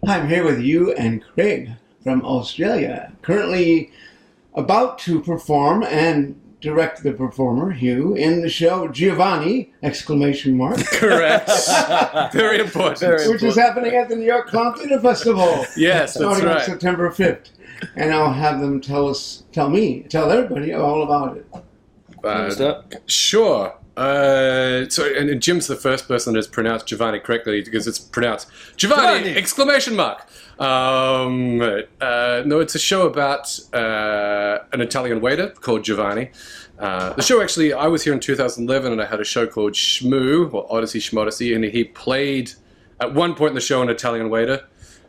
I'm here with Hew and Craig from Australia, currently about to perform and direct the performer, Hew, in the show Giovanni, ! Correct. Very important. Which is happening at the New York Clown Theatre Festival. Yes, that's starting on right. September 5th. And I'll have them tell everybody all about it. Sure. And Jim's the first person that has pronounced Giovanni correctly because it's pronounced Giovanni! ! No, it's a show about an Italian waiter called Giovanni. The show actually, I was here in 2011 and I had a show called Shmoo, or Odyssey Schmodyssey, and he played at one point in the show an Italian waiter,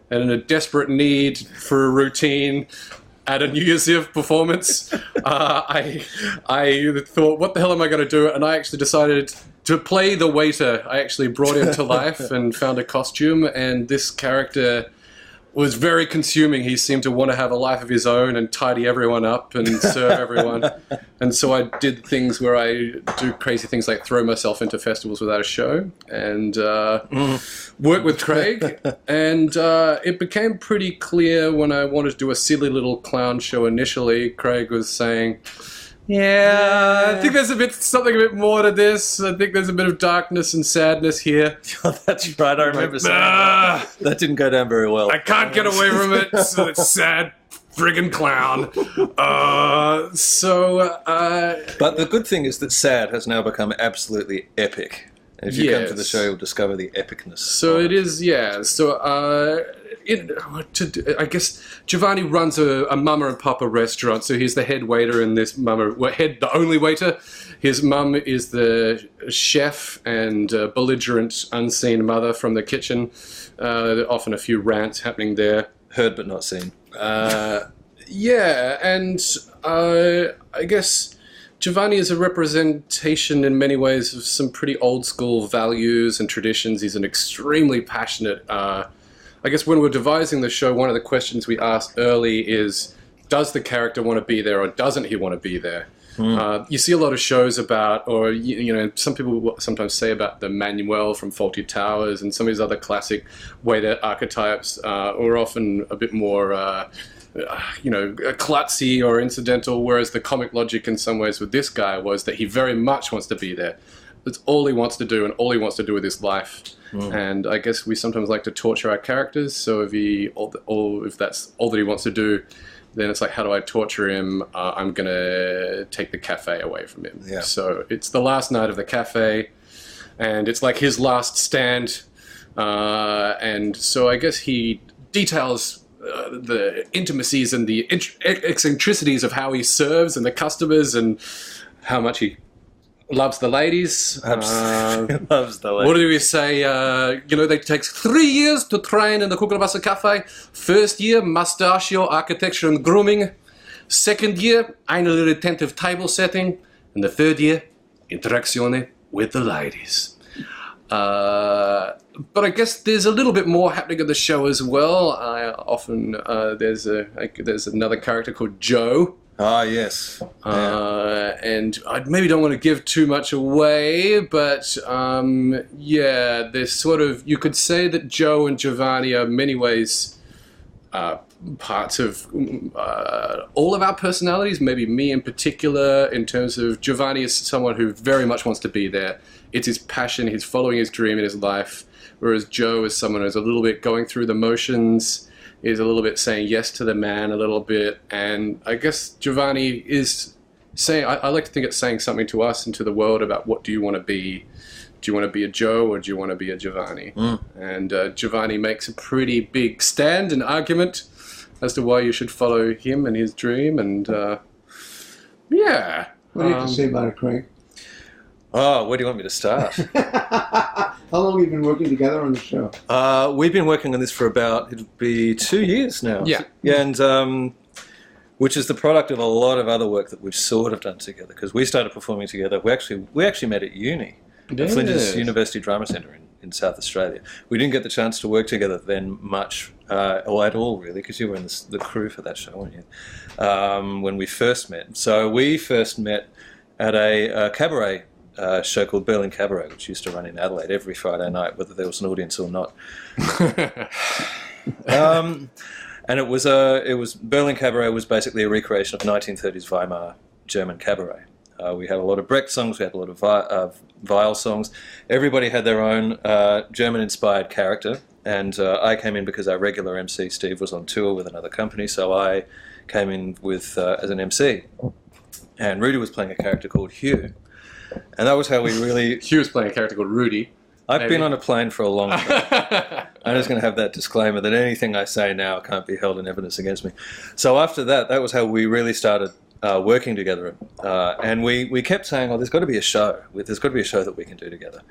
and in a desperate need for a routine at a New Year's Eve performance, I thought, what the hell am I going to do? And I actually decided to play the waiter. I actually brought him to life and found a costume, and this character was very consuming. He seemed to want to have a life of his own and tidy everyone up and serve everyone. And so I did things where I do crazy things like throw myself into festivals without a show and work with Craig. And it became pretty clear when I wanted to do a silly little clown show initially. Craig was saying, I think there's something a bit more to this. I think there's a bit of darkness and sadness here. Oh, that's right. I remember saying that. That didn't go down very well. I can't get away from it. So it's sad friggin' clown. But the good thing is that sad has now become absolutely epic. And if you come to the show, you'll discover the epicness. So it is, yeah. So I guess Giovanni runs a Mama and Papa restaurant, so he's the head waiter in this the only waiter. His mum is the chef and belligerent, unseen mother from the kitchen. Often a few rants happening there. Heard but not seen. And I guess Giovanni is a representation in many ways of some pretty old school values and traditions. He's an extremely passionate I guess when we're devising the show, one of the questions we asked early is, does the character want to be there or doesn't he want to be there? You see a lot of shows about, or some people will sometimes say about the Manuel from Fawlty Towers and some of these other classic waiter archetypes are often a bit more klutzy or incidental, whereas the comic logic in some ways with this guy was that he very much wants to be there. It's all he wants to do and all he wants to do with his life. And I guess we sometimes like to torture our characters. So if that's all that he wants to do, then it's like, how do I torture him? I'm going to take the cafe away from him. Yeah. So it's the last night of the cafe, and it's like his last stand. And so I guess he details the intimacies and the eccentricities of how he serves and the customers and how much he loves the ladies. Absolutely loves the ladies. What do we say? It takes 3 years to train in the Kugelwasser Cafe. First year, mustachio, architecture and grooming. Second year, anally retentive table setting. And the third year, interazione with the ladies. But I guess there's a little bit more happening in the show as well. There's another character called Joe. Ah, yes. And I maybe don't want to give too much away, but there's sort of, you could say that Joe and Giovanni are in many ways parts of all of our personalities, maybe me in particular, in terms of Giovanni is someone who very much wants to be there. It's his passion, he's following his dream in his life, whereas Joe is someone who's a little bit going through the motions, is a little bit saying yes to the man a little bit, and I guess Giovanni is saying, I like to think it's saying something to us and to the world about what do you want to be. Do you want to be a Joe or do you want to be a Giovanni? And Giovanni makes a pretty big stand and argument as to why you should follow him and his dream, and What do you have to say about it, Craig? Oh, where do you want me to start? How long have you been working together on the show? We've been working on this for it'll be 2 years now. Yeah. And which is the product of a lot of other work that we've sort of done together, because we started performing together. We actually met at uni, at Flinders University Drama Centre in South Australia. We didn't get the chance to work together then much, or at all really, because you were in the crew for that show, weren't you? When we first met. So we first met at a cabaret show called Berlin Cabaret, which used to run in Adelaide every Friday night, whether there was an audience or not. And it was Berlin Cabaret was basically a recreation of 1930s Weimar German cabaret. We had a lot of Brecht songs, we had a lot of Weill songs. Everybody had their own German-inspired character, and I came in because our regular MC, Steve, was on tour with another company, so I came in with as an MC. And Rudy was playing a character called Hew. And that was how we really... Hew was playing a character called Rudy. I've been on a plane for a long time. I'm just going to have that disclaimer that anything I say now can't be held in evidence against me. So after that was how we really started working together. And we kept saying, there's got to be a show. There's got to be a show that we can do together.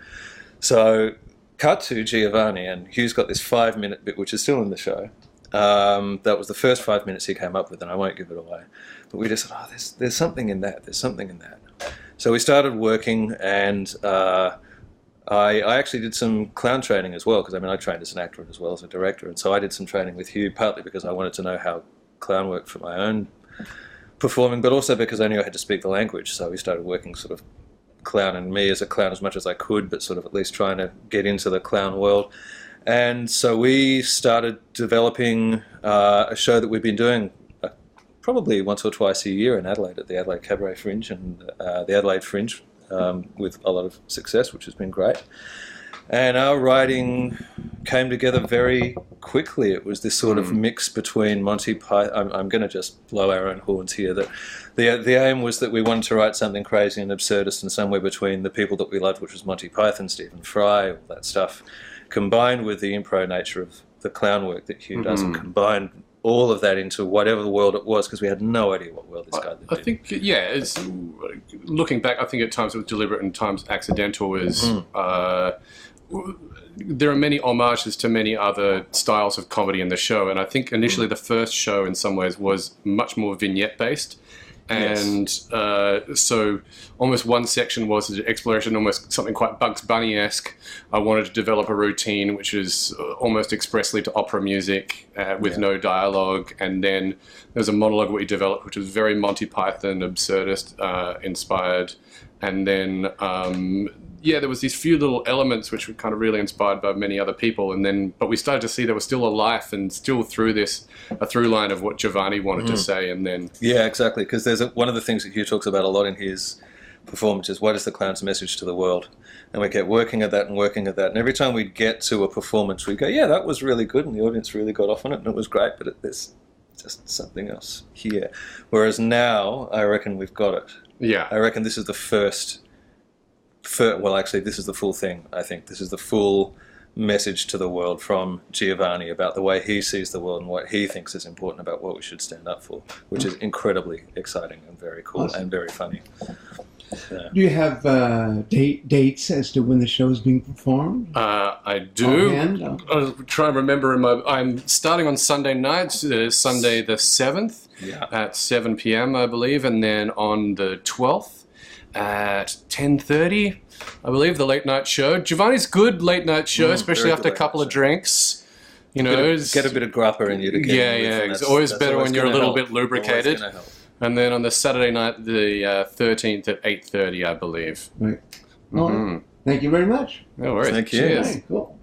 So cut to Giovanni, and Hew's got this 5-minute bit, which is still in the show. That was the first 5 minutes he came up with, and I won't give it away. But we just said, there's something in that. There's something in that. So we started working, and I actually did some clown training as well, because I trained as an actor as well as a director, and so I did some training with Hew, partly because I wanted to know how clown worked for my own performing, but also because I knew I had to speak the language, so we started working sort of clown and me as a clown as much as I could, but sort of at least trying to get into the clown world. And so we started developing a show that we've been doing probably once or twice a year in Adelaide at the Adelaide Cabaret Fringe and the Adelaide Fringe, with a lot of success, which has been great. And our writing came together very quickly. It was this sort of mix between Monty Python. I'm going to just blow our own horns here. That the aim was that we wanted to write something crazy and absurdist and somewhere between the people that we loved, which was Monty Python, Stephen Fry, all that stuff, combined with the improv nature of the clown work that Hew does, and combined all of that into whatever the world it was, because we had no idea what world this guy lived in. I think, it's looking back, I think at times it was deliberate and times accidental. There are many homages to many other styles of comedy in the show, and I think initially the first show in some ways was much more vignette based. And so almost one section was an exploration, almost something quite Bugs Bunny-esque. I wanted to develop a routine which is almost expressly to opera music with no dialogue. And then there's a monologue we developed which was very Monty Python, absurdist inspired. And then, there was these few little elements which were kind of really inspired by many other people. And then, but we started to see there was still a life and still through this, a through line of what Giovanni wanted to say. And then... Yeah, exactly. Because there's one of the things that Hew talks about a lot in his performance is what is the clown's message to the world? And we kept working at that and working at that. And every time we'd get to a performance, we'd go, yeah, that was really good. And the audience really got off on it and it was great. But there's just something else here. Whereas now, I reckon we've got it. Yeah. I reckon this is the this is the full thing, I think. This is the full message to the world from Giovanni about the way he sees the world and what he thinks is important about what we should stand up for, which is incredibly exciting and very cool and very funny. Do you have dates as to when the show is being performed? I do. I'm trying to remember. I'm starting on Sunday nights, Sunday the 7th at 7 p.m, I believe, and then on the 12th at 10:30, I believe, the late night show. Giovanni's good late night show, especially after a couple of drinks. You know, get a bit of grappa in you to get It's always better when you're a little bit lubricated. And then on the Saturday night, the 13th at 8:30, I believe. Right. Well, thank you very much. No worries. Thank you. Cheers. Okay, cool.